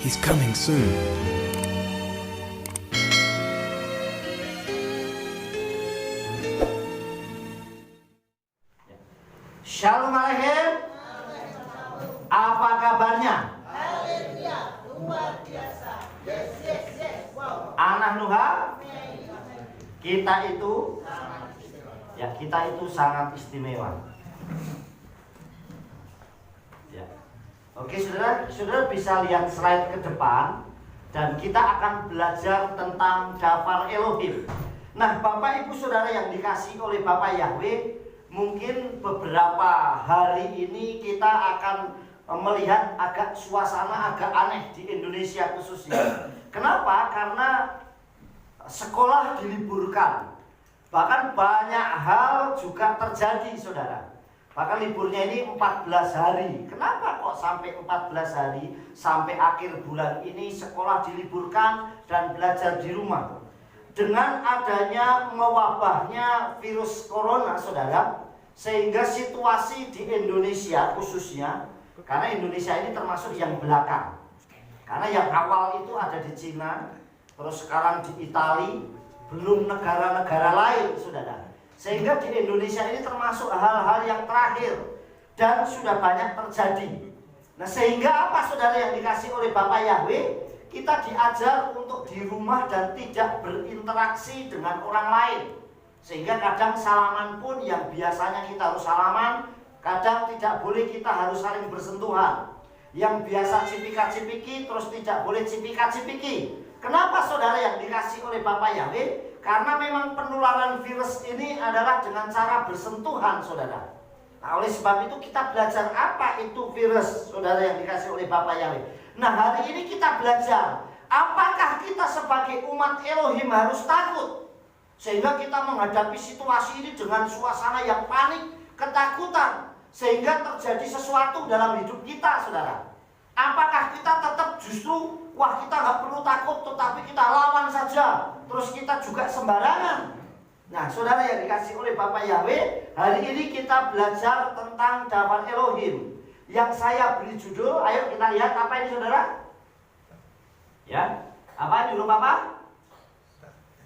He's coming soon. Shalom Aleichem. Apa kabarnya? Haleluya, luar biasa. Yes. Wow. Anak Nuha, kita itu sangat istimewa. Ya. Oke, saudara bisa lihat slide ke depan dan kita akan belajar tentang Dafar Elohim. Nah, Bapak Ibu Saudara yang dikasihi oleh Bapak Yahweh, mungkin beberapa hari ini kita akan melihat suasana agak aneh di Indonesia khususnya. Kenapa? Karena sekolah diliburkan. Bahkan banyak hal juga terjadi, saudara. Bahkan liburnya ini 14 hari. Kenapa kok sampai 14 hari? Sampai akhir bulan ini sekolah diliburkan dan belajar di rumah. Dengan adanya mewabahnya virus corona, saudara, sehingga situasi di Indonesia khususnya, karena Indonesia ini termasuk yang belakang. Karena yang awal itu ada di Cina, terus sekarang di Italia, belum negara-negara lain, saudara. Sehingga di Indonesia ini termasuk hal-hal yang terakhir dan sudah banyak terjadi. Nah, sehingga apa, saudara yang dikasih oleh Bapak Yahweh? Kita diajar untuk di rumah dan tidak berinteraksi dengan orang lain. Sehingga kadang salaman pun yang biasanya kita harus salaman, kadang tidak boleh kita harus saling bersentuhan. Yang biasa cipika-cipiki terus tidak boleh cipika-cipiki. Kenapa, saudara yang dikasih oleh Bapak Yahweh? Karena memang penularan virus ini adalah dengan cara bersentuhan, saudara. Nah, oleh sebab itu kita belajar apa itu virus, saudara yang dikasih oleh Bapak Yahweh. Nah, hari ini kita belajar apakah kita sebagai umat Elohim harus takut sehingga kita menghadapi situasi ini dengan suasana yang panik, ketakutan, sehingga terjadi sesuatu dalam hidup kita, saudara. Apakah kita tetap justru kita nggak perlu takut, tetapi kita lawan saja, terus kita juga sembarangan? Nah, saudara yang dikasih oleh Bapak Yahweh, hari ini kita belajar tentang Dafar Elohim. Yang saya beri judul, ayo kita lihat apa ini, saudara? Ya, apa ini huruf apa?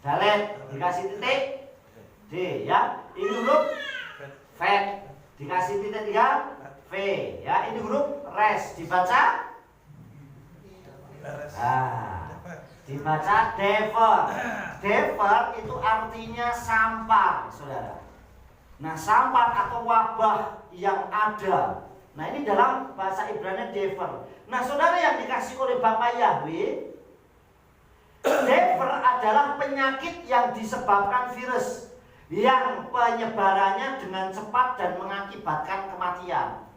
Dalet, dikasih titik D, ya. Ini huruf Vet, dikasih titik 3 V, ya. Ini huruf Res, dibaca dibaca Dever. Dever itu artinya sampar, saudara. Nah, sampar atau wabah yang ada. Nah, ini dalam bahasa Ibrani Dever. Nah, saudara yang dikasih oleh Bapak Yahweh, Dever adalah penyakit yang disebabkan virus yang penyebarannya dengan cepat dan mengakibatkan kematian.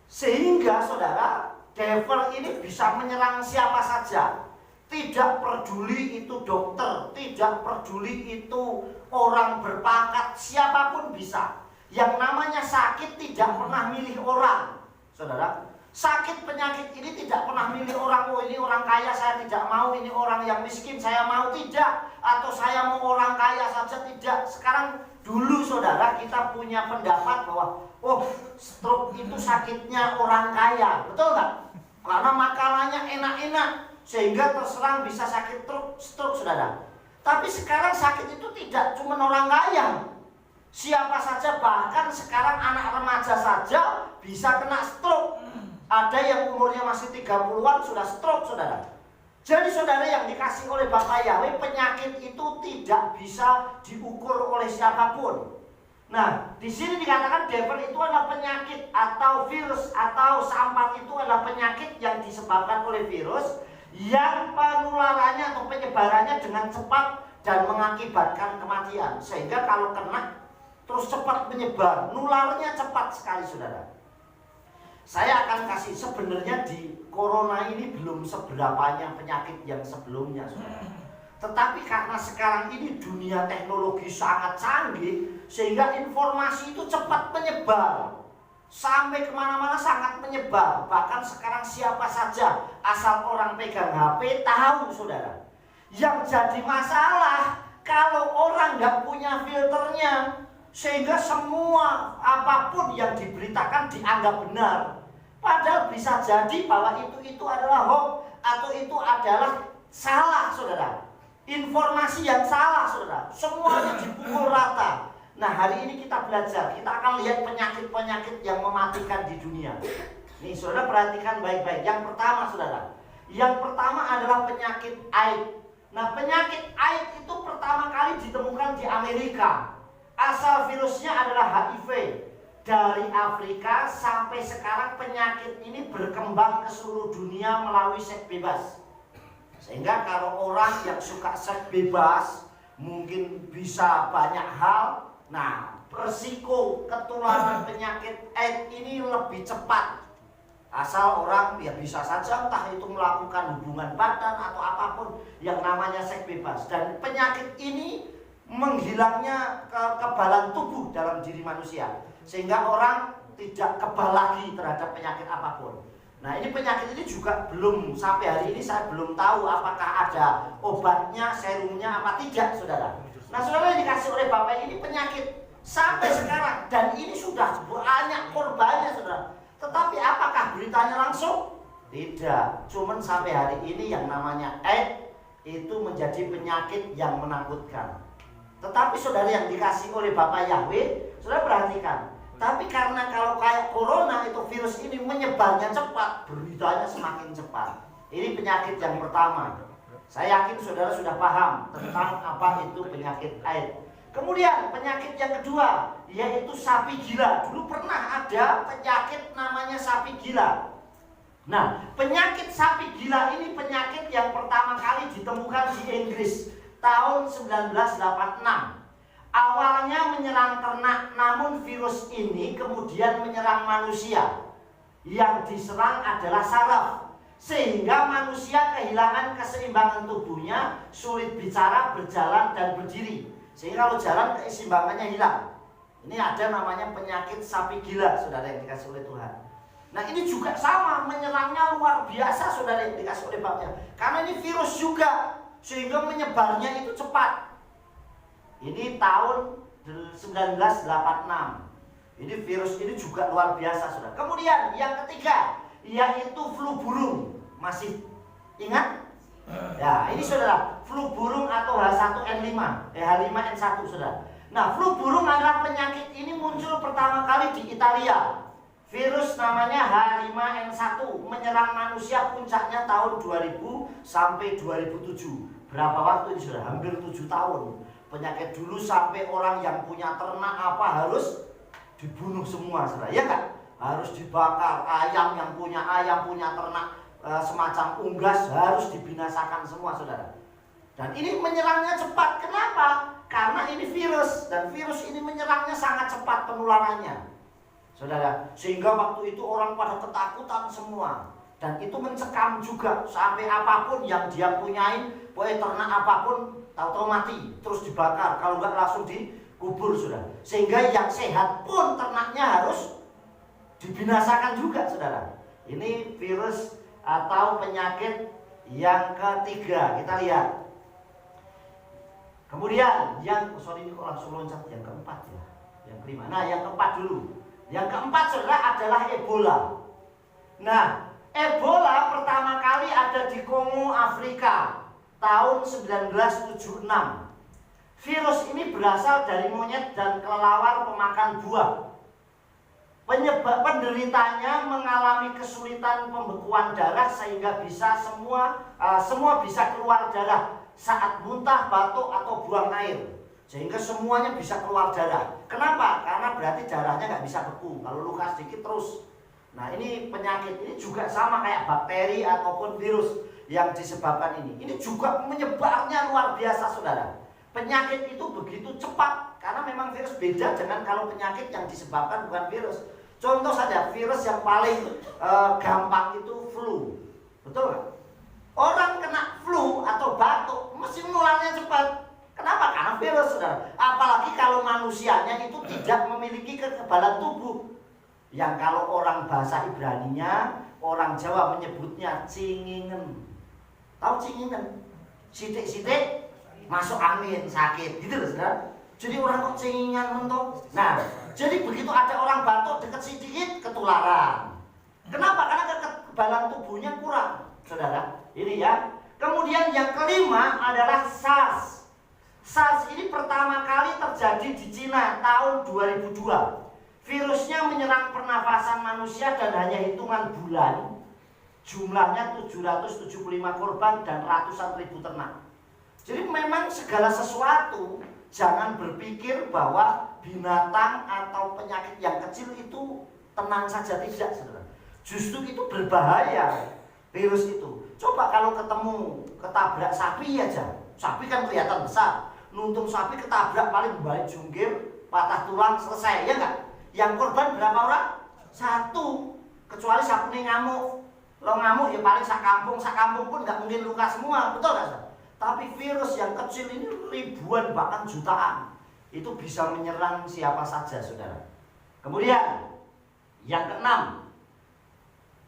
Sehingga, saudara, Dever ini bisa menyerang siapa saja. Tidak peduli itu dokter, tidak peduli itu orang berpangkat, siapapun bisa. Yang namanya sakit tidak pernah milih orang, saudara. Sakit penyakit ini tidak pernah milih orang. Oh, ini orang kaya saya tidak mau, ini orang yang miskin saya mau, tidak. Atau saya mau orang kaya saja, tidak. Sekarang dulu, saudara, kita punya pendapat bahwa stroke itu sakitnya orang kaya, betul nggak? Karena makanannya enak-enak sehingga terserang bisa sakit stroke, saudara. Tapi sekarang sakit itu tidak cuma orang kaya, siapa saja, bahkan sekarang anak remaja saja bisa kena stroke. Ada yang umurnya masih 30-an sudah stroke, saudara. Jadi, saudara yang dikasih oleh Bapak Yahweh, penyakit itu tidak bisa diukur oleh siapapun. Nah, di sini dikatakan Dever itu adalah penyakit atau virus atau sampar itu adalah penyakit yang disebabkan oleh virus yang penularannya atau penyebarannya dengan cepat dan mengakibatkan kematian. Sehingga kalau kena terus cepat menyebar, nularnya cepat sekali, saudara. Saya akan kasih, sebenarnya di corona ini belum seberapanya penyakit yang sebelumnya, saudara. Tetapi karena sekarang ini dunia teknologi sangat canggih, sehingga informasi itu cepat menyebar. Sampai kemana-mana sangat menyebar. Bahkan sekarang siapa saja, asal orang pegang HP, tahu, saudara. Yang jadi masalah, kalau orang nggak punya filternya, sehingga semua apapun yang diberitakan dianggap benar. Padahal bisa jadi bahwa itu adalah hoax atau itu adalah salah, saudara. Informasi yang salah, saudara. Semuanya dipukul rata. Nah, hari ini kita belajar. Kita akan lihat penyakit-penyakit yang mematikan di dunia. Nih, saudara perhatikan baik-baik. Yang pertama, saudara. Yang pertama adalah penyakit AIDS. Nah, penyakit AIDS itu pertama kali ditemukan di Amerika. Asal virusnya adalah HIV. Dari Afrika sampai sekarang penyakit ini berkembang ke seluruh dunia melalui seks bebas. Sehingga kalau orang yang suka seks bebas mungkin bisa banyak hal. Nah, resiko ketularan penyakit AIDS ini lebih cepat. Asal orang ya bisa saja entah itu melakukan hubungan badan atau apapun yang namanya seks bebas. Dan penyakit ini menghilangnya kekebalan tubuh dalam diri manusia. Sehingga orang tidak kebal lagi terhadap penyakit apapun. Nah, ini penyakit ini juga belum, sampai hari ini saya belum tahu apakah ada obatnya, serumnya apa tidak, saudara. Nah, saudara yang dikasih oleh Bapak ini penyakit sampai sekarang. Dan ini sudah banyak korbannya, saudara. Tetapi apakah beritanya langsung? Tidak. Cuman sampai hari ini yang namanya AIDS itu menjadi penyakit yang menakutkan. Tetapi saudara yang dikasih oleh Bapak Yahweh, saudara perhatikan. Tapi karena kalau kayak corona itu virus ini menyebarnya cepat, beritanya semakin cepat. Ini penyakit yang pertama. Saya yakin saudara sudah paham tentang apa itu penyakit AIDS. Kemudian penyakit yang kedua yaitu sapi gila. Dulu pernah ada penyakit namanya sapi gila. Nah, penyakit sapi gila ini penyakit yang pertama kali ditemukan di Inggris tahun 1986. Awalnya menyerang ternak, namun virus ini kemudian menyerang manusia. Yang diserang adalah saraf, sehingga manusia kehilangan keseimbangan tubuhnya, sulit bicara, berjalan, dan berdiri. Sehingga kalau jalan keseimbangannya hilang. Ini ada namanya penyakit sapi gila, saudara yang dikasih oleh Tuhan. Nah, ini juga sama, menyerangnya luar biasa, saudara yang dikasih oleh Bapaknya. Karena ini virus juga, sehingga menyebarnya itu cepat. Ini tahun 1986. Ini virus ini juga luar biasa, saudara. Kemudian yang ketiga yaitu flu burung. Masih ingat? Ya, ini saudara, flu burung atau H1N5, H5N1, saudara. Nah, flu burung adalah penyakit ini muncul pertama kali di Italia. Virus namanya H5N1 menyerang manusia puncaknya tahun 2000 sampai 2007. Berapa waktu ini, saudara? Hampir 7 tahun. Penyakit dulu sampai orang yang punya ternak apa harus dibunuh semua, saudara. Ya kan? Harus dibakar. Ayam yang punya ternak semacam unggas harus dibinasakan semua, saudara. Dan ini menyerangnya cepat. Kenapa? Karena ini virus. Dan virus ini menyerangnya sangat cepat penularannya, saudara. Sehingga waktu itu orang pada ketakutan semua. Dan itu mencekam juga. Sampai apapun yang dia punyain, pokoknya ternak apapun, tahu-tahu mati, terus dibakar. Kalau enggak langsung dikubur, saudara. Sehingga yang sehat pun ternaknya harus dibinasakan juga, saudara. Ini virus atau penyakit yang ketiga. Kita lihat. Kemudian ini kok langsung loncat yang keempat ya. Yang kelima. Nah, yang keempat dulu. Yang keempat, saudara, adalah Ebola. Nah, Ebola pertama kali ada di Kongo, Afrika tahun 1976. Virus ini berasal dari monyet dan kelelawar pemakan buah. Penderitanya mengalami kesulitan pembekuan darah sehingga semua bisa keluar darah saat muntah, batuk, atau buang air. Sehingga semuanya bisa keluar darah. Kenapa? Karena berarti darahnya nggak bisa beku. Kalau luka sedikit terus. Nah, ini penyakit ini juga sama kayak bakteri ataupun virus yang disebabkan ini. Ini juga menyebarnya luar biasa, saudara. Penyakit itu begitu cepat karena memang virus beda dengan kalau penyakit yang disebabkan bukan virus. Contoh saja, virus yang paling gampang itu flu. Betul nggak? Orang kena flu atau batuk mesti menularnya cepat. Kenapa? Karena virus, saudara. Apalagi kalau manusianya itu tidak memiliki kekebalan tubuh. Yang kalau orang bahasa Ibraninya, orang Jawa menyebutnya cingingen. Tahu cingingen? Sidik-sidik masuk angin, sakit, gitu loh, saudara. Jadi orang kok cingingan mentok. Nah, jadi begitu ada orang batuk dekat sedikit ketularan. Kenapa? Karena kekebalan tubuhnya kurang. saudara. Ini ya. Kemudian yang kelima adalah SARS. SARS ini pertama kali terjadi di Cina tahun 2002. Virusnya menyerang pernafasan manusia dan hanya hitungan bulan jumlahnya 775 korban dan ratusan ribu ternak. Jadi memang segala sesuatu jangan berpikir bahwa binatang atau penyakit yang kecil itu tenang saja, tidak, saudara. Justru itu berbahaya virus itu. Coba kalau ketemu ketabrak sapi aja, sapi kan kelihatan besar, nuntung sapi ketabrak paling balik jungkir, patah tulang, selesai, ya enggak? Yang korban berapa orang? 1. Kecuali sapi ngamuk. Lo ngamuk ya paling sak kampung pun nggak mungkin luka semua, betul nggak, saudara? Tapi virus yang kecil ini ribuan bahkan jutaan, itu bisa menyerang siapa saja, saudara. Kemudian yang keenam,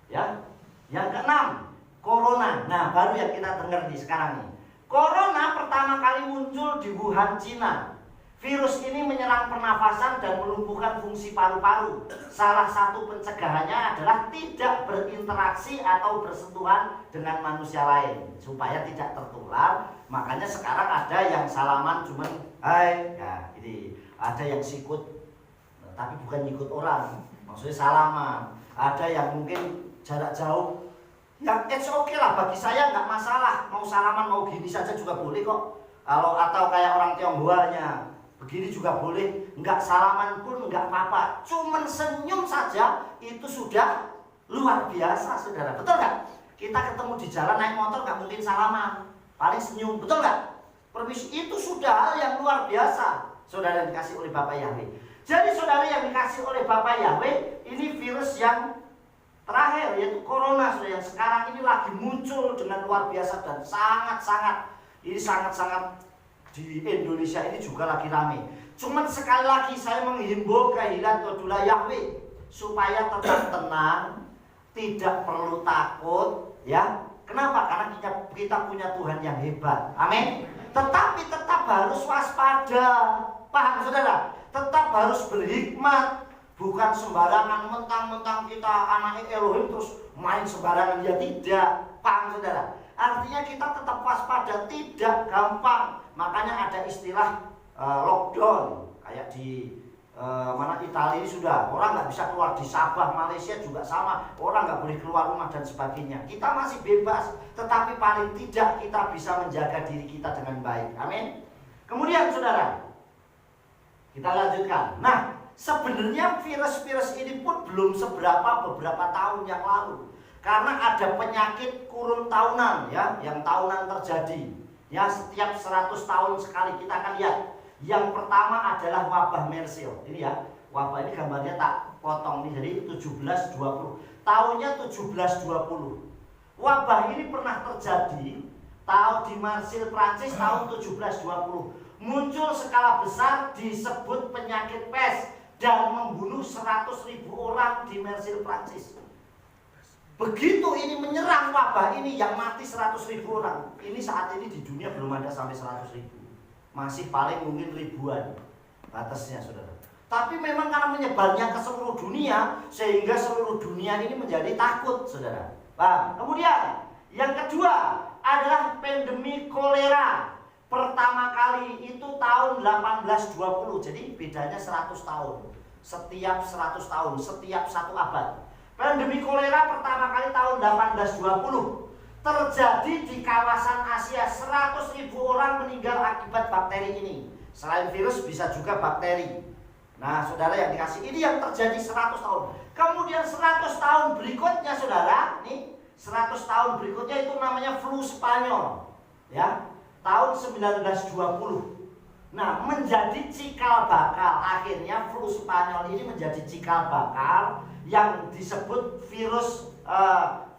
ya, yang keenam, corona. Nah, baru yang kita dengar nih sekarang nih. Corona pertama kali muncul di Wuhan, Cina. Virus ini menyerang pernafasan dan melumpuhkan fungsi paru-paru. Salah satu pencegahannya adalah tidak berinteraksi atau bersentuhan dengan manusia lain supaya tidak tertular. Makanya sekarang ada yang salaman cuman hai, ya ini. Ada yang sikut, tapi bukan ikut orang, maksudnya salaman. Ada yang mungkin jarak jauh, yang it's okay lah, bagi saya nggak masalah. Mau salaman mau gini saja juga boleh kok. Kalau atau kayak orang Tionghoanya begini juga boleh, nggak salaman pun nggak apa-apa. Cuman senyum saja itu sudah luar biasa, saudara. Betul nggak? Kita ketemu di jalan naik motor nggak mungkin salaman, paling senyum, betul nggak? Permisi, itu sudah hal yang luar biasa, saudara yang dikasih oleh Bapak Yahweh. Jadi saudara yang dikasih oleh Bapak Yahweh, ini virus yang terakhir yaitu corona, saudara, yang sekarang ini lagi muncul dengan luar biasa dan sangat-sangat di Indonesia ini juga lagi rame. Cuman sekali lagi saya menghimbau kehilangan Kodula Yahweh supaya tetap tenang, tidak perlu takut, ya. Kenapa? Karena kita punya Tuhan yang hebat. Amin. Tetapi tetap harus waspada. Paham, saudara? Tetap harus berhikmat. Bukan sembarangan mentang-mentang kita anak Elohim terus main sembarangan, ya tidak. Paham, saudara? Artinya kita tetap waspada, tidak gampang. Makanya ada istilah lockdown, kayak di mana Italia sudah orang nggak bisa keluar, di Sabah Malaysia juga sama, orang nggak boleh keluar rumah dan sebagainya. Kita masih bebas, tetapi paling tidak kita bisa menjaga diri kita dengan baik. Amin. Kemudian saudara, kita lanjutkan. Nah, sebenarnya virus-virus ini pun belum seberapa beberapa tahun yang lalu, karena ada penyakit kurun tahunan, ya, yang tahunan terjadi. Ya, setiap 100 tahun sekali kita akan lihat. Yang pertama adalah wabah Mersil. Ini ya, wabah ini gambarnya tak potong nih, jadi 1720. Tahunnya 1720. Wabah ini pernah terjadi tahun di Marseille, Prancis tahun 1720. Muncul skala besar, disebut penyakit pes dan membunuh 100.000 orang di Marseille, Prancis. Begitu ini menyerang wabah ini yang mati 100.000 orang. Ini saat ini di dunia belum ada sampai 100.000. Masih paling mungkin ribuan batasnya, saudara. Tapi memang karena menyebarnya ke seluruh dunia, sehingga seluruh dunia ini menjadi takut, saudara. Nah, kemudian yang kedua adalah pandemi kolera. Pertama kali itu tahun 1820. Jadi bedanya 100 tahun. Setiap 100 tahun, setiap 1 abad. Pandemi kolera pertama kali tahun 1820 terjadi di kawasan Asia. 100.000 orang meninggal akibat bakteri ini. Selain virus bisa juga bakteri. Nah, saudara yang dikasih, ini yang terjadi 100 tahun. Kemudian 100 tahun berikutnya, saudara, nih 100 tahun berikutnya itu namanya flu Spanyol, ya, tahun 1920. Nah, menjadi cikal bakal, akhirnya flu Spanyol ini menjadi cikal bakal yang disebut virus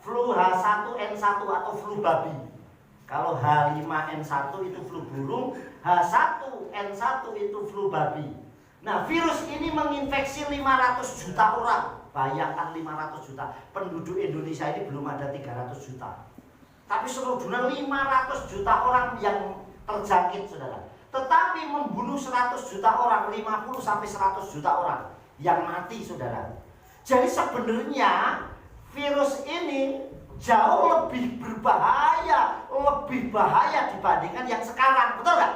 flu H1N1 atau flu babi. Kalau H5N1 itu flu burung, H1N1 itu flu babi. Nah, virus ini menginfeksi 500 juta orang. Bayangkan 500 juta. Penduduk Indonesia ini belum ada 300 juta. Tapi seluruh dunia 500 juta orang yang terjangkit, saudara. Tetapi membunuh 100 juta orang, 50 sampai 100 juta orang yang mati, saudara. Jadi sebenarnya virus ini jauh lebih berbahaya, lebih bahaya dibandingkan yang sekarang, betul nggak?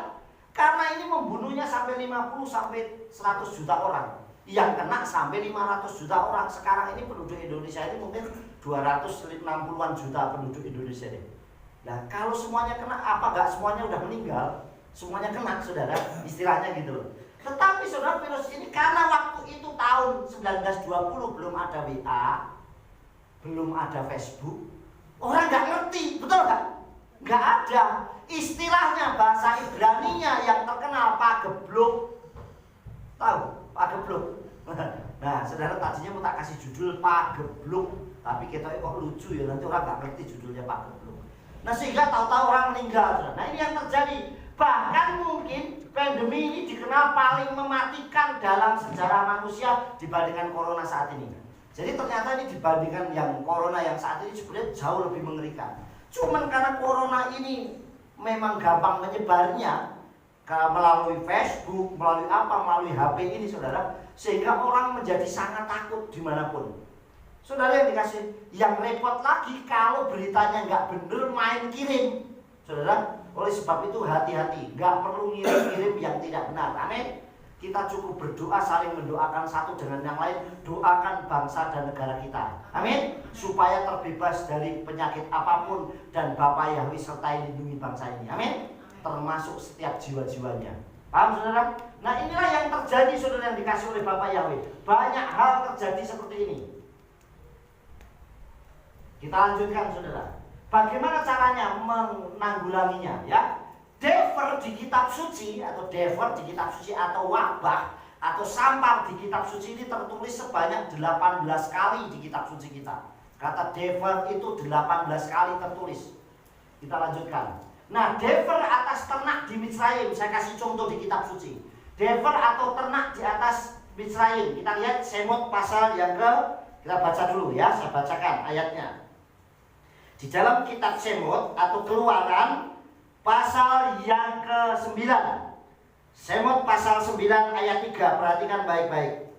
Karena ini membunuhnya sampai 50 sampai 100 juta orang, yang kena sampai 500 juta orang. Sekarang ini penduduk Indonesia ini mungkin 260-an juta penduduk Indonesia ini. Nah, kalau semuanya kena, apa nggak semuanya udah meninggal? Semuanya kena, saudara, istilahnya gitu loh. Tetapi saudara, virus ini karena waktu itu tahun 1920 belum ada WA, belum ada Facebook, orang nggak ngerti, betul nggak? Nggak ada. Istilahnya bahasa Ibraninya yang terkenal pagebluk. Tahu pagebluk? Nah, saudara, tadinya mau tak kasih judul pagebluk, tapi kita kok lucu ya, nanti orang nggak ngerti judulnya pagebluk. Nah, sehingga tahu-tahu orang meninggal, saudara. Nah, ini yang terjadi. Bahkan mungkin pandemi ini dikenal paling mematikan dalam sejarah manusia dibandingkan corona saat ini. Jadi ternyata ini dibandingkan yang corona yang saat ini sebenarnya jauh lebih mengerikan. Cuman karena corona ini memang gampang menyebarnya melalui Facebook, melalui melalui HP ini, saudara, sehingga orang menjadi sangat takut dimanapun. Saudara yang dikasih, yang repot lagi kalau beritanya nggak bener main kirim, saudara. Oleh sebab itu hati-hati, nggak perlu ngirim-ngirim yang tidak benar. Amin. Kita cukup berdoa, saling mendoakan satu dengan yang lain. Doakan bangsa dan negara kita, amin, supaya terbebas dari penyakit apapun, dan Bapa Yahweh sertai lindungi bangsa ini, amin, termasuk setiap jiwa-jiwanya. Paham, saudara? Nah, inilah yang terjadi, saudara, yang dikasih oleh Bapa Yahweh. Banyak hal terjadi seperti ini. Kita lanjutkan, saudara. Bagaimana caranya menanggulanginya, ya? Dever di kitab suci, atau dever di kitab suci, atau wabah atau sampar di kitab suci ini tertulis sebanyak 18 kali di kitab suci kita. Kata dever itu 18 kali tertulis. Kita lanjutkan. Nah, dever atas ternak di Mitsraim, saya kasih contoh di kitab suci. Dever atau ternak di atas Mitsraim. Kita lihat Semot pasal yang kita baca dulu ya, saya bacakan ayatnya. Di dalam kitab Semot atau Keluaran pasal yang ke-9. Semot pasal 9 ayat 3, perhatikan baik-baik.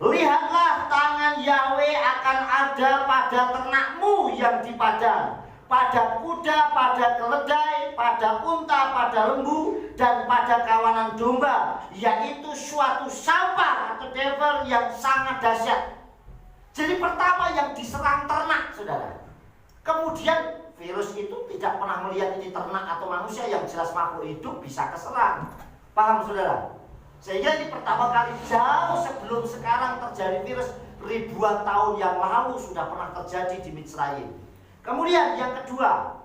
Lihatlah, tangan Yahweh akan ada pada ternakmu yang di padang, pada kuda, pada keledai, pada unta, pada lembu, dan pada kawanan domba, yaitu suatu sampar atau dever yang sangat dahsyat. Jadi pertama yang diserang ternak, saudara. Kemudian virus itu tidak pernah melihat ini ternak atau manusia, yang jelas makhluk hidup bisa keserang. Paham, saudara? Sehingga ini pertama kali jauh sebelum sekarang terjadi virus, ribuan tahun yang lalu sudah pernah terjadi di Mitsraim. Kemudian yang kedua,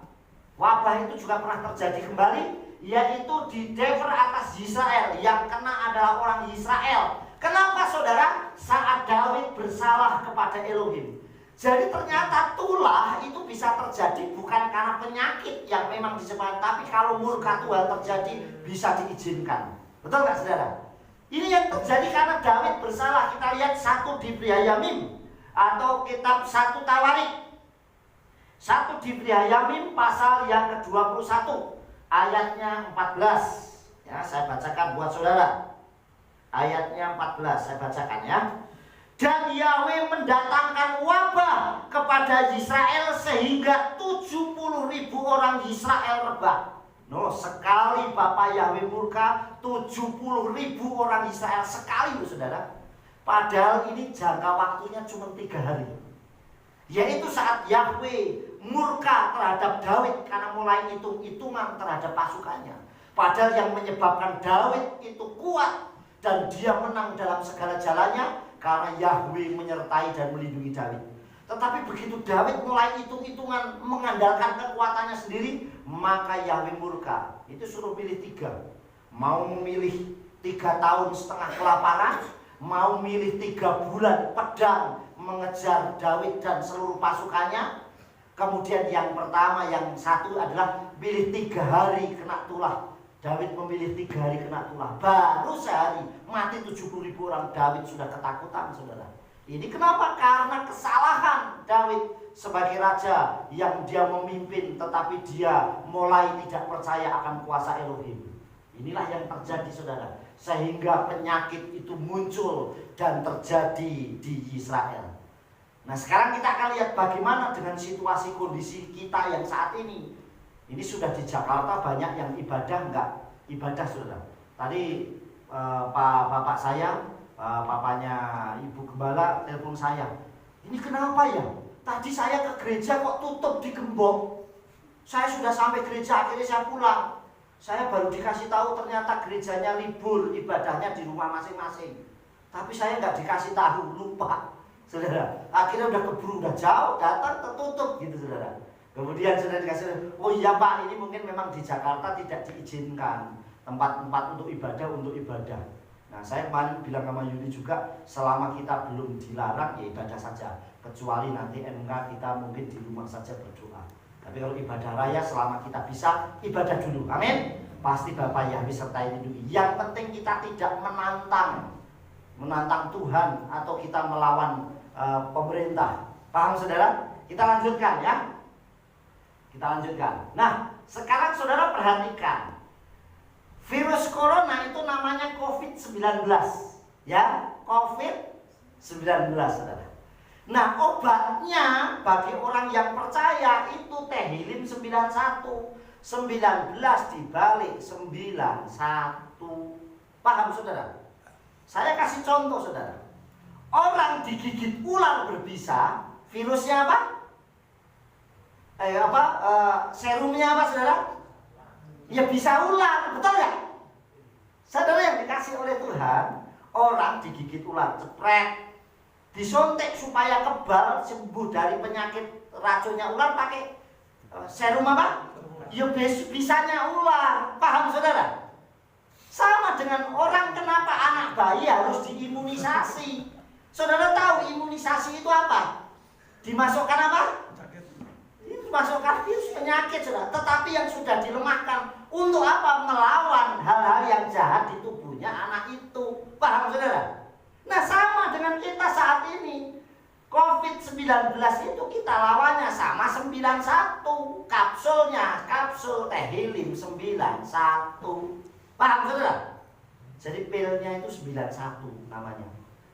wabah itu juga pernah terjadi kembali, yaitu di dever atas Israel. Yang kena adalah orang Israel. Kenapa, saudara? Saat Daud bersalah kepada Elohim. Jadi ternyata tulah itu bisa terjadi bukan karena penyakit yang memang disebabkan, tapi kalau murka Tuhan terjadi bisa diizinkan. Betul nggak, saudara? Ini yang terjadi karena Daud bersalah. Kita lihat 1 Divriyamim atau kitab 1 Tawarik. 1 Divriyamim pasal yang ke-21 ayatnya 14. Ya, saya bacakan buat saudara. Ayatnya 14 saya bacakan ya. Dan Yahweh mendatangkan wabah kepada Israel sehingga 70.000 orang Israel rebah. No, sekali Bapak Yahweh murka, 70.000 orang Israel sekali, saudara. Padahal ini jangka waktunya cuma 3 hari. Yaitu saat Yahweh murka terhadap Daud karena mulai hitung-hitungan terhadap pasukannya. Padahal yang menyebabkan Daud itu kuat dan dia menang dalam segala jalannya karena Yahweh menyertai dan melindungi Daud. Tetapi begitu Daud mulai hitung-hitungan mengandalkan kekuatannya sendiri, maka Yahweh murka. Itu suruh pilih 3. Mau memilih 3 tahun setengah kelaparan, mau milih 3 bulan pedang mengejar Daud dan seluruh pasukannya. Kemudian yang pertama, yang satu adalah pilih 3 hari kena tulah. Daud memilih 3 hari kena tulah. Baru sehari mati 70.000 orang. Daud sudah ketakutan, saudara. Ini kenapa? Karena kesalahan Daud sebagai raja yang dia memimpin, tetapi dia mulai tidak percaya akan kuasa Elohim. Inilah yang terjadi, saudara. Sehingga penyakit itu muncul dan terjadi di Israel. Nah sekarang kita akan lihat bagaimana dengan situasi kondisi kita yang saat ini. Ini sudah di Jakarta banyak yang ibadah enggak? Ibadah saudara. Tadi bapak saya, papanya Ibu Gembala telepon saya. Ini kenapa ya? Tadi saya ke gereja kok tutup di gembok. Saya sudah sampai gereja, akhirnya saya pulang. Saya baru dikasih tahu ternyata gerejanya libur, ibadahnya di rumah masing-masing. Tapi saya nggak dikasih tahu, lupa, saudara. Akhirnya udah keburu, udah jauh, datang tertutup gitu, saudara. Kemudian sudah dikasih, oh iya Pak, ini mungkin memang di Jakarta tidak diizinkan tempat-tempat untuk ibadah. Nah saya kemarin bilang sama Yuni juga, selama kita belum dilarang ya ibadah saja. Kecuali nanti MK kita mungkin di rumah saja berdoa. Tapi kalau ibadah raya selama kita bisa, ibadah dulu, amin. Pasti Bapak Yahweh sertai lindungi. Yang penting kita tidak menantang Tuhan atau kita melawan pemerintah. Paham saudara? Kita lanjutkan ya. Kita lanjutkan. Nah, sekarang saudara perhatikan. Virus corona itu namanya COVID-19. Ya, COVID-19 saudara. Nah, obatnya bagi orang yang percaya itu Tehillim 91. 19 dibalik 91. Paham saudara? Saya kasih contoh saudara. Orang digigit ular berbisa, virusnya apa? Serumnya apa saudara? Ya bisa ular, betul ya? Saudara yang dikasih oleh Tuhan, orang digigit ular, cepret, disuntik supaya kebal, sembuh dari penyakit racunnya ular pakai serum apa? Ya bisanya ular. Paham saudara? Sama dengan orang kenapa anak bayi harus diimunisasi. Saudara tahu imunisasi itu apa? Dimasukkan apa? Dimasukkan virus penyakit saudara. Tetapi yang sudah dilemahkan untuk apa? Melawan hal-hal yang jahat di tubuhnya anak itu. Paham saudara? Nah sama dengan kita saat ini. COVID-19 itu kita lawannya sama 91. Kapsulnya, kapsul Tehillim 91. Paham saudara? Jadi pilnya itu 91 namanya.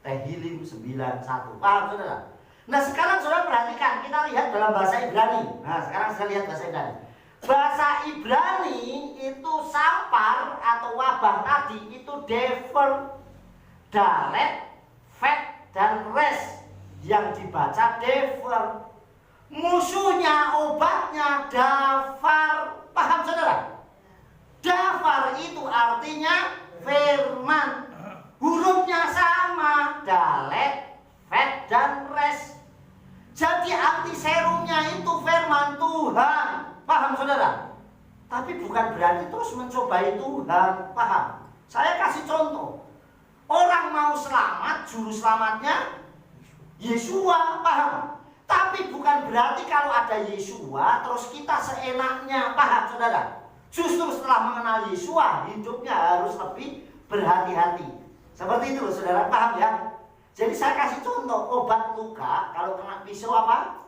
Tehillim 91. Paham saudara? Nah sekarang saudara perhatikan, kita lihat dalam bahasa Ibrani. Nah sekarang saya lihat bahasa Ibrani. Bahasa Ibrani itu sampar atau wabah tadi itu defer, dalet, fet, dan res. Yang dibaca defer. Musuhnya, obatnya dafar. Paham saudara? Dafar itu artinya firman. Hurufnya sama, dalet, fet, dan res. Jadi arti serumnya itu firman Tuhan. Paham saudara? Tapi bukan berarti terus mencobai Tuhan. Paham? Saya kasih contoh. Orang mau selamat, juru selamatnya Yesua, paham? Tapi bukan berarti kalau ada Yesua terus kita seenaknya, paham saudara? Justru setelah mengenal Yesua, hidupnya harus lebih berhati-hati. Seperti itu loh saudara, paham ya? Jadi saya kasih contoh, obat luka kalau kena pisau apa?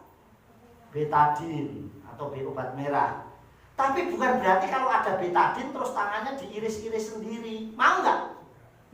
Betadin atau obat merah. Tapi bukan berarti kalau ada betadin terus tangannya diiris-iris sendiri. Mau nggak?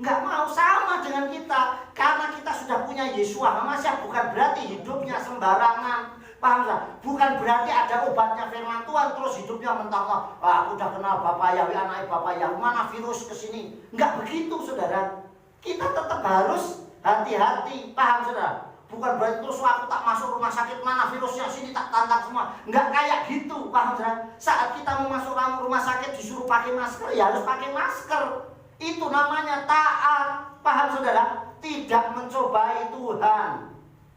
Nggak mau. Sama dengan kita. Karena kita sudah punya Yesua Hamasiah, bukan berarti hidupnya sembarangan. Paham nggak? Bukan berarti ada obatnya firman Tuhan terus hidupnya mentah-mentah. Aku udah kenal Bapak Yahweh, anak Bapak Yahweh, mana virus kesini. Nggak begitu saudara. Kita tetap harus hati-hati. Paham saudara? Bukan berarti terus aku tak masuk rumah sakit, mana virusnya sini tak tantang semua. Nggak kayak gitu. Paham saudara? Saat kita mau masuk rumah sakit disuruh pakai masker, ya harus pakai masker. Itu namanya taat. Paham saudara? Tidak mencobai Tuhan.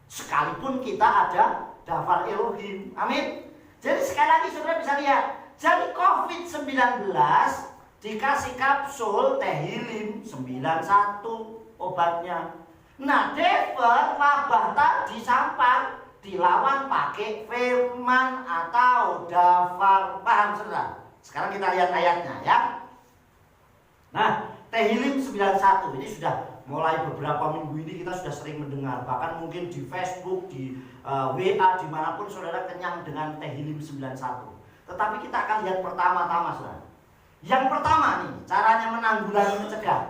Sekalipun kita ada dafar Elohim. Amin. Jadi sekali lagi saudara bisa lihat. Jadi COVID-19 dikasih kapsul Tehillim 91 obatnya. Nah defer, wabah tadi sampar, dilawan pakai firman atau dafar. Paham saudara? Sekarang kita lihat ayatnya ya. Nah Tehillim 91 ini sudah mulai beberapa minggu ini kita sudah sering mendengar. Bahkan mungkin di Facebook, di WA, dimanapun saudara kenyang dengan Tehillim 91. Tetapi kita akan lihat pertama-tama saudara. Yang pertama nih, caranya menanggulangi mencegah.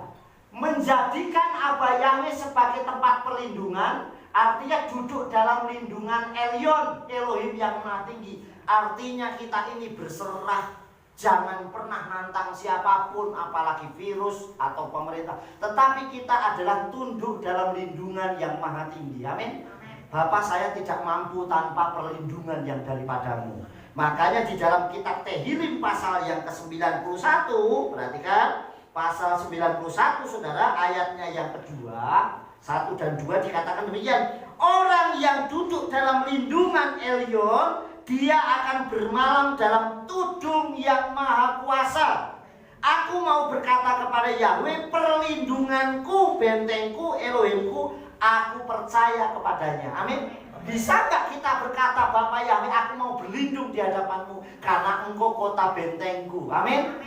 Menjadikan Abah Yahweh sebagai tempat perlindungan Artinya duduk dalam lindungan Elyon, Elohim yang Maha Tinggi. Artinya kita ini berserah. Jangan pernah nantang siapapun, apalagi virus atau pemerintah. Tetapi kita adalah tunduk dalam lindungan yang Maha Tinggi. Amin. Bapa, saya tidak mampu tanpa perlindungan yang daripadamu. Makanya di dalam kitab Tehillim pasal yang ke-91, perhatikan pasal 91 saudara, ayatnya yang kedua, 1 dan 2 dikatakan demikian. Orang yang duduk dalam lindungan Elyon, dia akan bermalam dalam tudung yang maha kuasa. Aku mau berkata kepada Yahweh, perlindunganku, bentengku, Elohimku, aku percaya kepadanya. Amin. Bisa gak kita berkata, Bapak Yahweh, aku mau berlindung di hadapanmu karena engkau kota bentengku. Amin.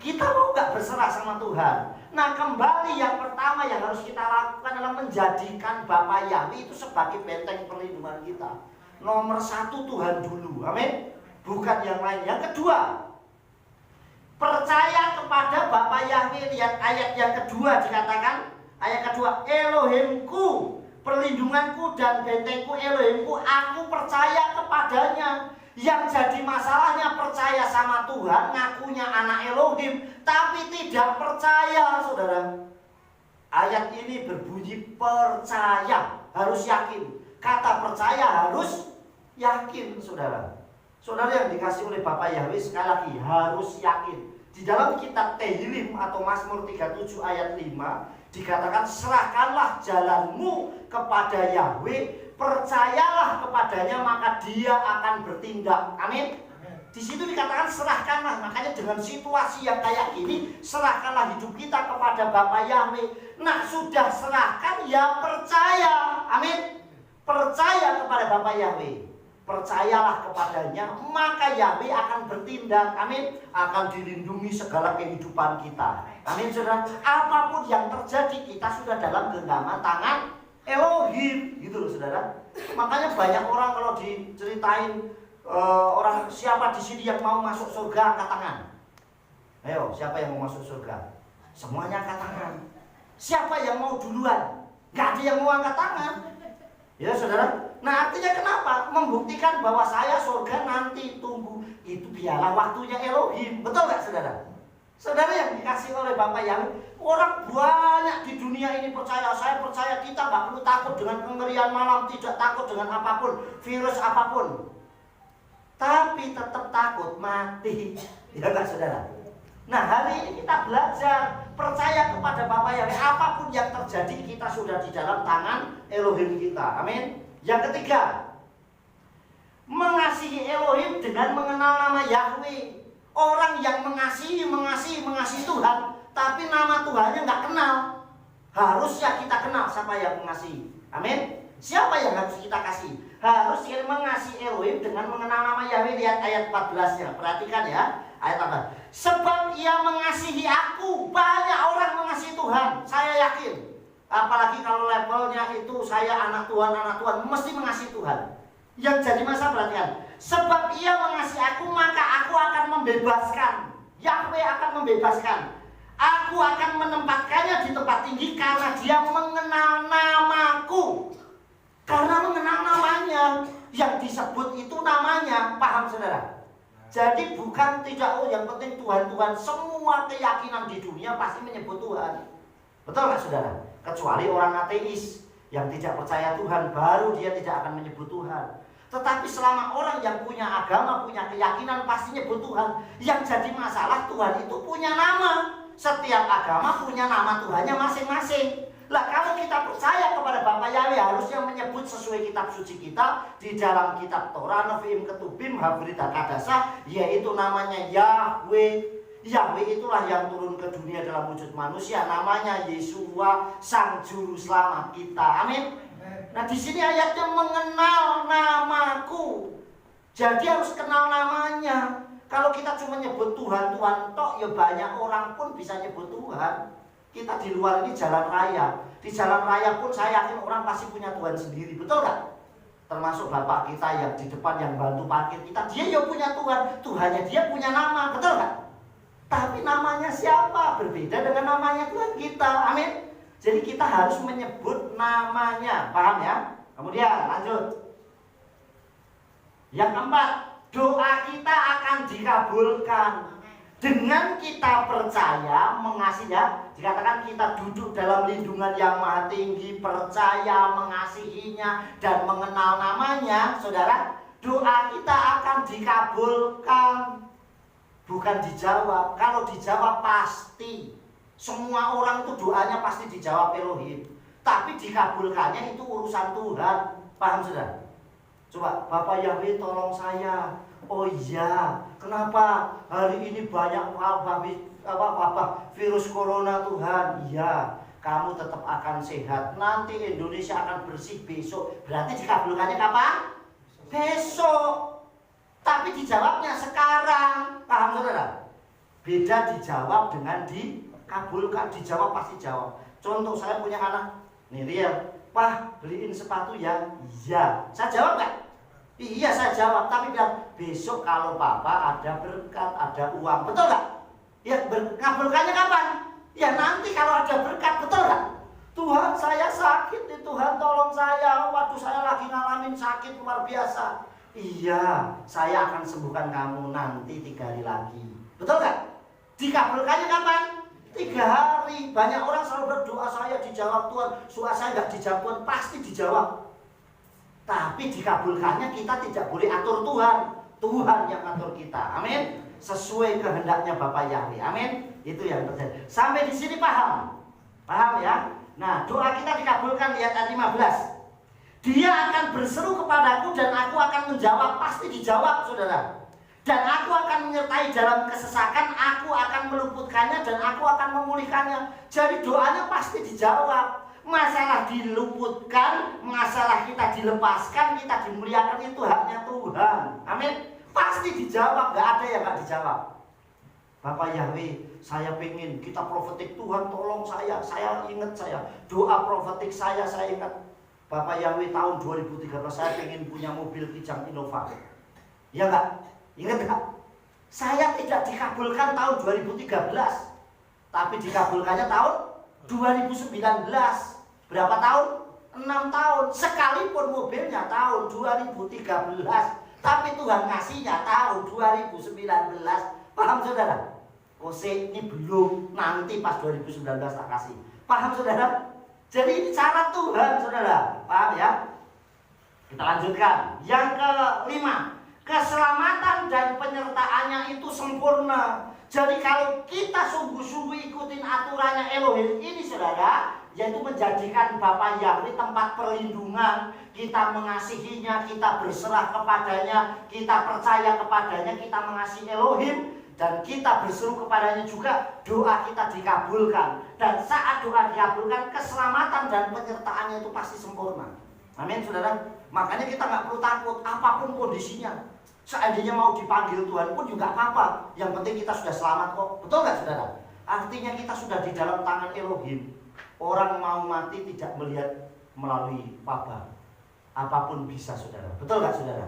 Kita mau gak berserah sama Tuhan? Nah, kembali yang pertama yang harus kita lakukan adalah menjadikan Bapak Yahweh itu sebagai benteng perlindungan kita. Nomor 1 Tuhan dulu, amin. Bukan yang lain. Yang kedua, percaya kepada Bapa Yahweh. Lihat ayat yang kedua dikatakan, ayat kedua, Elohimku, perlindunganku dan bentengku, Elohimku, aku percaya kepadanya. Yang jadi masalahnya percaya sama Tuhan, ngakunya anak Elohim, tapi tidak percaya, saudara. Ayat ini berbunyi percaya, harus yakin. Kata percaya harus yakin, saudara. Saudara yang dikasih oleh Bapak Yahweh, sekali lagi harus yakin. Di dalam kitab Tehillim atau Mazmur 37 ayat 5 dikatakan, serahkanlah jalanmu kepada Yahweh, percayalah kepadanya maka dia akan bertindak. Amin. Di situ dikatakan serahkanlah. Makanya dengan situasi yang kayak gini, serahkanlah hidup kita kepada Bapak Yahweh. Nah, sudah serahkan ya percaya. Amin. Percaya kepada Bapak Yahweh, percayalah kepadanya, maka Yahweh akan bertindak. Amin. Akan dilindungi segala kehidupan kita. Amin, saudara. Apapun yang terjadi, kita sudah dalam genggaman tangan Elohim, gitu loh, saudara. Makanya banyak orang kalau diceritain orang siapa di sini yang mau masuk surga, angkat tangan. Ayo, siapa yang mau masuk surga? Semuanya angkat tangan. Siapa yang mau duluan? Gak ada yang mau angkat tangan. Ya, saudara. Nah, artinya kenapa? Membuktikan bahwa saya surga nanti, tunggu. Itu biarlah waktunya Elohim. Betul gak, saudara? Saudara yang dikasih oleh Bapak Yahweh, orang banyak di dunia ini percaya. Saya percaya kita gak perlu takut dengan kengerian malam, tidak takut dengan apapun, virus apapun. Tapi tetap takut mati. Ya gak, saudara? Nah, hari ini kita belajar percaya kepada Bapak Yahweh. Apapun yang terjadi, kita sudah di dalam tangan Elohim kita. Amin. Yang ketiga, mengasihi Elohim dengan mengenal nama Yahweh. Orang yang mengasihi Tuhan, tapi nama Tuhannya nggak kenal. Harusnya kita kenal siapa yang mengasihi. Amin. Siapa yang harus kita kasih? Harus kita mengasihi Elohim dengan mengenal nama Yahweh. Lihat ayat 14-nya. Perhatikan ya. Ayat 14. Sebab ia mengasihi aku. Banyak orang mengasihi Tuhan. Saya yakin. Apalagi kalau levelnya itu saya anak Tuhan, mesti mengasihi Tuhan. Yang jadi masalah, perhatikan. Sebab ia mengasihi aku, maka aku akan membebaskan. Yahweh akan membebaskan. Aku akan menempatkannya di tempat tinggi karena dia mengenal namaku. Karena mengenal namanya. Yang disebut itu namanya. Paham, saudara? Jadi bukan tidak, yang penting Tuhan. Semua keyakinan di dunia pasti menyebut Tuhan. Betul gak, saudara? Kecuali orang ateis yang tidak percaya Tuhan, baru dia tidak akan menyebut Tuhan. Tetapi selama orang yang punya agama, punya keyakinan, pasti nyebut Tuhan. Yang jadi masalah, Tuhan itu punya nama. Setiap agama punya nama Tuhannya masing-masing. Lah, kalau kita percaya kepada Bapak Yahweh, harusnya menyebut sesuai kitab suci kita. Di dalam kitab Torah, Nevi'im, Ketubim, Habrita, Kadasa, yaitu namanya Yahweh. Yahweh itulah yang turun ke dunia dalam wujud manusia. Namanya Yesua, Sang Juru Selamat kita. Amin. Nah, di sini ayatnya mengenal namaku. Jadi harus kenal namanya. Kalau kita cuma nyebut Tuhan tok, ya banyak orang pun bisa nyebut Tuhan. Kita di luar ini jalan raya. Di jalan raya pun saya yakin orang pasti punya Tuhan sendiri. Betul gak? Termasuk bapak kita yang di depan yang bantu parkir kita. Dia ya punya Tuhan. Tuhannya dia punya nama. Betul gak? Tapi namanya siapa? Berbeda dengan namanya Tuhan kita. Amin. Jadi kita harus menyebut namanya. Paham ya? Kemudian lanjut. Yang keempat, doa kita akan dikabulkan dengan kita percaya, mengasihi. Dikatakan kita duduk dalam lindungan yang maha tinggi, percaya, mengasihinya, dan mengenal namanya. Saudara, doa kita akan dikabulkan, bukan dijawab. Kalau dijawab pasti, semua orang itu doanya pasti dijawab Elohim. Tapi dikabulkannya itu urusan Tuhan. Paham saudara? Coba, Bapak Yahweh tolong saya. Oh iya, kenapa hari ini banyak virus corona Tuhan? Iya, kamu tetap akan sehat. Nanti Indonesia akan bersih besok. Berarti dikabulkannya kapan? Besok. Tapi dijawabnya sekarang. Paham saudara? Beda dijawab dengan dikabulkan. Dijawab pasti jawab. Contoh, saya punya anak. Nih Riel, Pak beliin sepatu ya? Iya. Saya jawab gak? Iya saya jawab. Tapi bilang besok kalau papa ada berkat, ada uang. Betul gak? Ya kabulkannya kapan? Ya nanti kalau ada berkat. Betul gak? Tuhan saya sakit nih, Tuhan tolong saya. Waduh saya lagi ngalamin sakit luar biasa. Iya saya akan sembuhkan kamu nanti 3 hari lagi. Betul gak? Dikabulkannya kapan? 3 hari. Banyak orang selalu berdoa saya dijawab Tuhan, doa saya nggak dijawab Tuhan. Pasti dijawab. Tapi dikabulkannya kita tidak boleh atur Tuhan. Tuhan yang atur kita. Amin. Sesuai kehendaknya Bapa Yahweh. Amin. Itu yang terjadi. Sampai di sini paham? Paham ya? Nah, doa kita dikabulkan. Lihat ayat 15. Dia akan berseru kepadaku dan aku akan menjawab. Pasti dijawab, saudara. Dan aku akan menyertai dalam kesesakan, aku akan meluputkannya dan aku akan memulihkannya. Jadi doanya pasti dijawab. Masalah diluputkan, masalah kita dilepaskan, kita dimuliakan itu haknya Tuhan. Amin. Pasti dijawab, gak ada yang gak dijawab. Bapak Yahweh, saya pengen kita profetik Tuhan tolong saya ingat saya. Doa profetik saya ingat. Bapak Yahweh tahun 2013 saya pengen punya mobil Kijang Innova. Ya gak? Ingat gak? Saya tidak dikabulkan tahun 2013, tapi dikabulkannya tahun 2019. Berapa tahun? 6 tahun. Sekalipun mobilnya tahun 2013, tapi Tuhan ngasihnya tahun 2019. Paham saudara? Ini belum, nanti pas 2019 tak kasih. Paham saudara? Jadi ini cara Tuhan saudara. Paham ya? Kita lanjutkan. Yang kelima, keselamatan dan penyertaannya itu sempurna. Jadi kalau kita sungguh-sungguh ikutin aturannya Elohim ini saudara, yaitu menjadikan Bapa Yahweh tempat perlindungan, kita mengasihinya, kita berserah kepadanya, kita percaya kepadanya, kita mengasihi Elohim, dan kita berseru kepadanya juga, doa kita dikabulkan. Dan saat doa dikabulkan, keselamatan dan penyertaannya itu pasti sempurna. Amin saudara. Makanya kita nggak perlu takut apapun kondisinya. Seandainya mau dipanggil Tuhan pun juga apa-apa. Yang penting kita sudah selamat kok. Betul nggak saudara? Artinya kita sudah di dalam tangan Elohim. Orang mau mati tidak melihat melalui wabah. Apapun bisa saudara. Betul nggak saudara?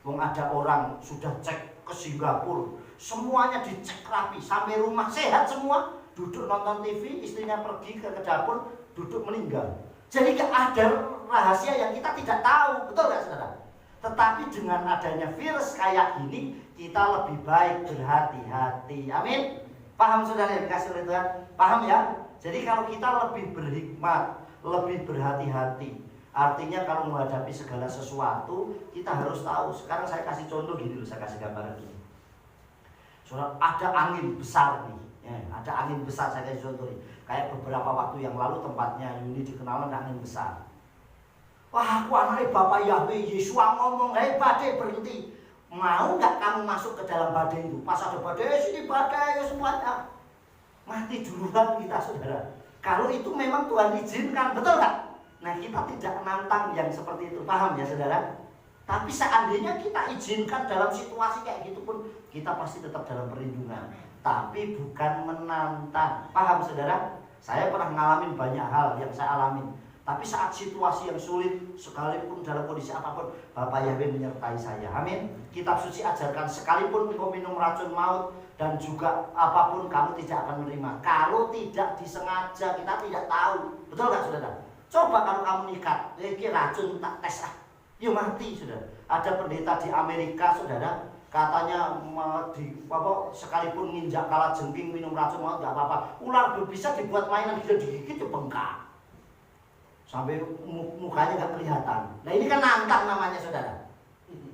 Wong ada orang sudah cek ke Singapura, semuanya dicek rapi sampai rumah sehat semua. Duduk nonton TV, istrinya pergi ke dapur, duduk meninggal. Jadi gak ada rahasia yang kita tidak tahu. Betul nggak saudara? Tetapi dengan adanya virus kayak ini, kita lebih baik berhati-hati. Amin. Paham saudara yang dikasih oleh Tuhan? Paham ya? Jadi kalau kita lebih berhikmat, lebih berhati-hati, artinya kalau menghadapi segala sesuatu, kita harus tahu. Sekarang saya kasih contoh gini, saya kasih gambaran gini. Saudara, ada angin besar nih. Ya, ada angin besar, saya kasih contoh nih. Kayak beberapa waktu yang lalu tempatnya ini dikenal angin besar. Wah, aku anaknya Bapak Yahweh, Yesua ngomong, hei badai berhenti. Mau nggak kamu masuk ke dalam badai itu? Pas ada badai, sini badai semuanya. Mati duluan kita saudara. Kalau itu memang Tuhan izinkan, betul nggak? Nah kita tidak nantang yang seperti itu, paham ya saudara? Tapi seandainya kita izinkan dalam situasi kayak gitu pun, kita pasti tetap dalam perlindungan. Tapi bukan menantang, paham saudara? Saya pernah ngalamin banyak hal yang saya alamin. Tapi saat situasi yang sulit, sekalipun dalam kondisi apapun, Bapak Yahweh menyertai saya. Amin. Kitab suci ajarkan, sekalipun engkau minum racun maut dan juga apapun, kamu tidak akan menerima. Kalau tidak disengaja, kita tidak tahu. Betul nggak saudara? Coba kalau kamu nikat, ini racun tak tes ah, yuk mati sudah. Ada pendeta di Amerika saudara, katanya sekalipun nginjak kala jengking minum racun nggak apa-apa. Ular bisa dibuat mainan, dia digigit ya bengkak, sampai mukanya nggak kelihatan. Nah ini kan nantang namanya saudara.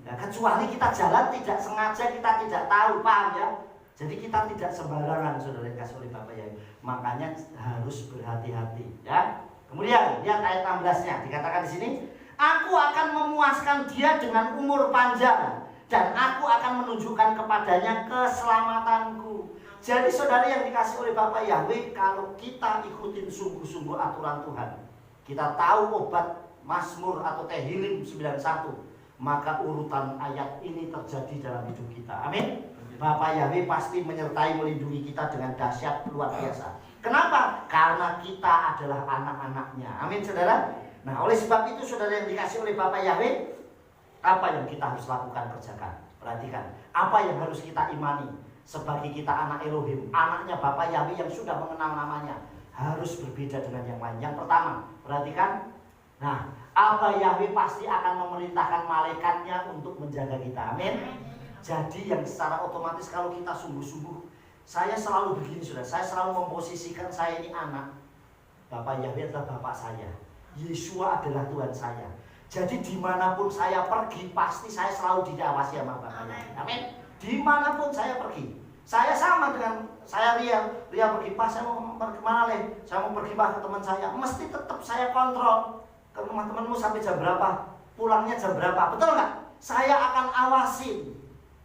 Nah, kecuali kita jalan tidak sengaja, kita tidak tahu, paham ya? Jadi kita tidak sembarangan saudara kasih oleh Bapak ya. Makanya harus berhati-hati ya. Kemudian lihat ayat 16-nya dikatakan di sini, aku akan memuaskan dia dengan umur panjang dan aku akan menunjukkan kepadanya keselamatanku. Jadi saudara yang dikasih oleh Bapak Yahweh, kalau kita ikutin sungguh-sungguh aturan Tuhan, kita tahu obat Mazmur atau Tehillim 91, maka urutan ayat ini terjadi dalam hidup kita. Amin. Bapak Yahweh pasti menyertai melindungi kita dengan dahsyat luar biasa. Kenapa? Karena kita adalah anak-anaknya. Amin saudara. Nah oleh sebab itu saudara yang dikasih oleh Bapak Yahweh, apa yang kita harus lakukan, kerjakan. Perhatikan, apa yang harus kita imani sebagai kita anak Elohim, anaknya Bapak Yahweh yang sudah mengenal namanya, harus berbeda dengan yang lain. Yang pertama, perhatikan. Nah, Abah Yahweh pasti akan memerintahkan malaikatnya untuk menjaga kita. Amin. Jadi yang secara otomatis kalau kita sungguh-sungguh, saya selalu begini sudah, saya selalu memposisikan saya ini anak. Bapak Yahweh adalah Bapak saya, Yesua adalah Tuhan saya. Jadi dimanapun saya pergi, pasti saya selalu diawasi sama Bapak Yahweh. Amin. Dimanapun saya pergi, saya sama dengan saya Ria pergi, Pak saya mau pergi kemana Le? Saya mau pergi Pak ke teman saya, mesti tetap saya kontrol. Ke rumah temanmu sampai jam berapa? Pulangnya jam berapa? Betul nggak? Saya akan awasin.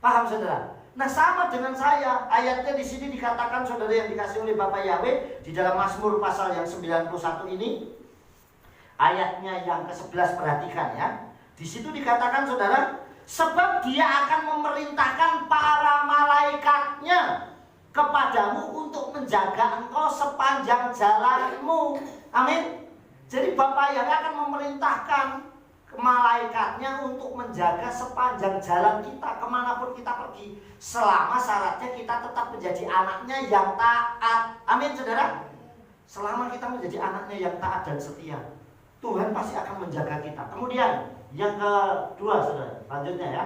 Paham saudara? Nah sama dengan saya, ayatnya di sini dikatakan saudara yang dikasih oleh Bapak Yahweh di dalam Mazmur pasal yang 91 ini, ayatnya yang ke-11 perhatikan ya. Di situ dikatakan saudara, sebab dia akan memerintahkan para malaikatnya kepadamu untuk menjaga engkau sepanjang jalanmu. Amin. Jadi Bapak Yahweh akan memerintahkan malaikatnya untuk menjaga sepanjang jalan kita, kemanapun kita pergi, selama syaratnya kita tetap menjadi anaknya yang taat. Amin saudara. Selama kita menjadi anaknya yang taat dan setia, Tuhan pasti akan menjaga kita. Kemudian yang kedua saudara, lanjutnya ya,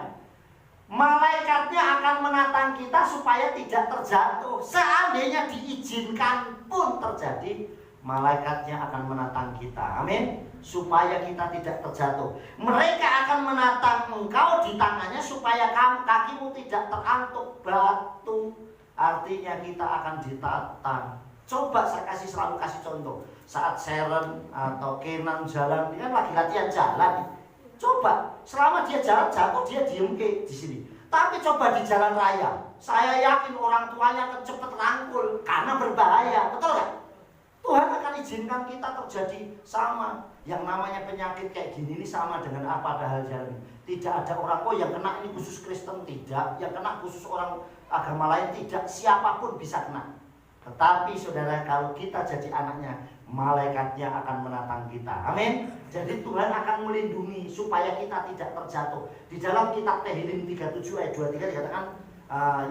malaikatnya akan menatang kita supaya tidak terjatuh. Seandainya diizinkan pun terjadi, malaikatnya akan menatang kita. Amin. Supaya kita tidak terjatuh. Mereka akan menatang engkau di tangannya supaya kakimu tidak terantuk batu. Artinya kita akan ditatang. Coba saya selalu kasih contoh. Saat Sharon atau Kenan jalan, dia kan lagi latihan jalan. Coba selama dia jalan jatuh, dia diem di sini. Tapi coba di jalan raya, saya yakin orang tuanya akan cepat rangkul karena berbahaya. Betul nggak? Tuhan akan izinkan kita terjadi sama. Yang namanya penyakit kayak gini ini sama dengan apa ada hal jalan. Tidak ada orang yang kena ini khusus Kristen, tidak. Yang kena khusus orang agama lain, tidak. Siapapun bisa kena. Tetapi saudara, kalau kita jadi anaknya, malaikatnya akan menatang kita. Amin. Jadi Tuhan akan melindungi supaya kita tidak terjatuh. Di dalam kitab Tehillim 37 ayat 23 dikatakan,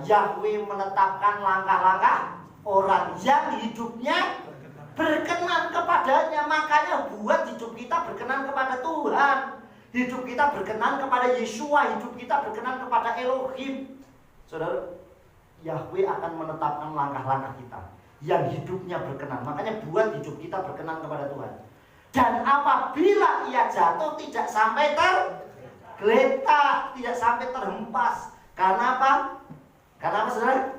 Yahweh menetapkan langkah-langkah orang yang hidupnya berkenan kepadanya. Makanya buat hidup kita berkenan kepada Tuhan, hidup kita berkenan kepada Yesua, hidup kita berkenan kepada Elohim. Saudara, Yahweh akan menetapkan langkah-langkah kita yang hidupnya berkenan. Makanya buat hidup kita berkenan kepada Tuhan. Dan apabila ia jatuh, tidak sampai tergeletak, tidak sampai terhempas. Karena apa? Karena apa saudara?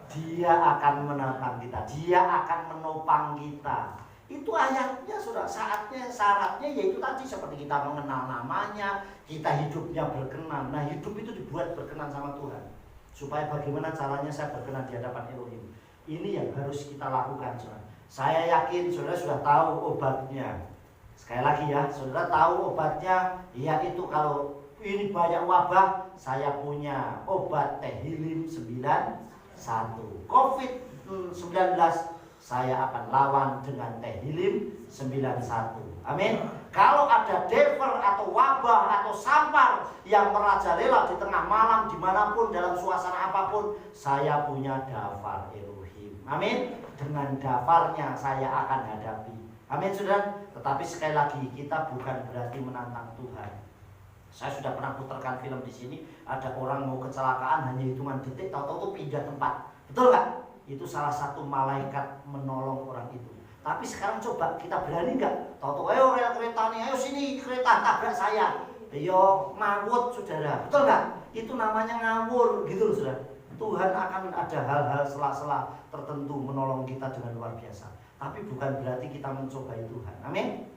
Dia akan menatang kita, dia akan menopang kita. Itu ayatnya sudah saatnya, syaratnya yaitu tadi seperti kita mengenal namanya, kita hidupnya berkenan. Nah hidup itu dibuat berkenan sama Tuhan. Supaya bagaimana caranya saya berkenan di hadapan Elohim. Ini yang harus kita lakukan saudara. Saya yakin saudara sudah tahu obatnya. Sekali lagi ya, saudara tahu obatnya, yaitu kalau ini banyak wabah, saya punya obat Tehillim 91. COVID-19 saya akan lawan dengan Tehillim 91. Amin. Kalau ada dever atau wabah atau sampar yang merajalela di tengah malam dimanapun dalam suasana apapun, saya punya dafar Elohim. Amin. Dengan dafarnya saya akan hadapi. Amin saudara. Tetapi sekali lagi kita bukan berarti menantang Tuhan. Saya sudah pernah putarkan film di sini, ada orang mau kecelakaan hanya hitungan detik, tahu-tahu pindah tempat. Betul nggak? Itu salah satu malaikat menolong orang itu. Tapi sekarang coba kita berani nggak? Tahu-tahu, ayo rel kereta nih, ayo sini kereta tabrak saya. Yo ngawur saudara, betul nggak? Itu namanya ngawur gitu loh saudara. Tuhan akan ada hal-hal sela-sela tertentu menolong kita dengan luar biasa. Tapi bukan berarti kita mencobai Tuhan. Amin.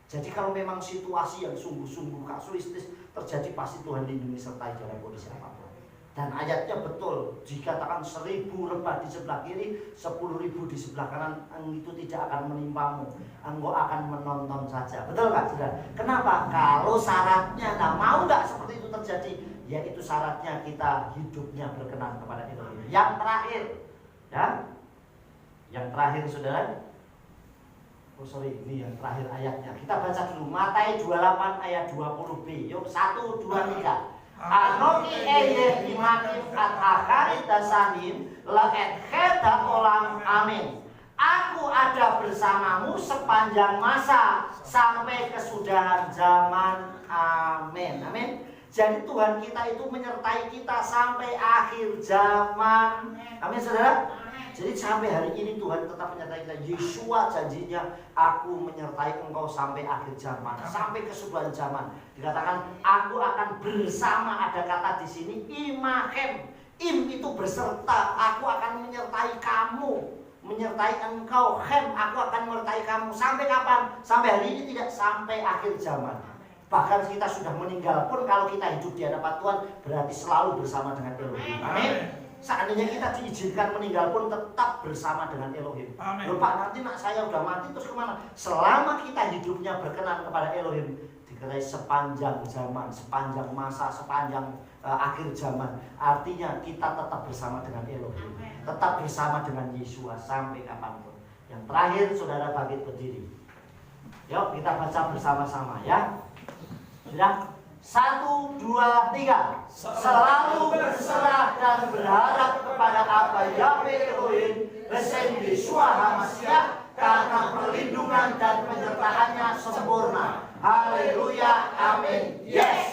Jadi kalau memang situasi yang sungguh-sungguh kasuistis terjadi, pasti Tuhan lindungi sertai dalam kondisi apapun. Dan ayatnya betul, dikatakan 1000 rebah di sebelah kiri, 10.000 di sebelah kanan, itu tidak akan menimpamu. Engkau akan menonton saja. Betul nggak saudara? Kenapa? Kalau syaratnya, nah mau nggak seperti itu terjadi? Yaitu syaratnya kita hidupnya berkenan kepada Elohim. Yang terakhir, ya, yang terakhir saudara. Oh sorry, ini yang terakhir ayatnya. Kita baca dulu Matayi 28 ayat 20b. Yuk 1, 2, 3. Anoki eye bimakim at-akharit dasanim laket kheda olam amin. Aku ada bersamamu sepanjang masa sampai kesudahan zaman. Amin. Amin. Jadi Tuhan kita itu menyertai kita sampai akhir zaman. Amin saudara. Jadi sampai hari ini Tuhan tetap menyertai kita. Yesua janjinya, aku menyertai engkau sampai akhir zaman, sampai kesudahan zaman. Dikatakan aku akan bersama, ada kata di sini imahem. Im itu berserta, aku akan menyertai kamu, menyertai engkau. Hem, aku akan menyertai kamu. Sampai kapan? Sampai hari ini tidak, sampai akhir zaman. Bahkan kita sudah meninggal pun, kalau kita hidup di hadapan Tuhan, berarti selalu bersama dengan Elohim. Amin. Seandainya kita diizinkan meninggal pun tetap bersama dengan Elohim. Loh Pak, nanti nak saya udah mati terus kemana? Selama kita hidupnya berkenan kepada Elohim, dikatakan sepanjang zaman, sepanjang masa, sepanjang akhir zaman. Artinya kita tetap bersama dengan Elohim, tetap bersama dengan Yesua sampai kapanpun. Yang terakhir saudara bangkit berdiri. Yuk kita baca bersama-sama ya. Sudah? 1, 2, 3. Selalu berserah dan berharap kepada apa Yahweh Elohim Besem Yeshua HaMashiach, karena perlindungan dan penyertaannya sempurna. Haleluya, amin. Yes.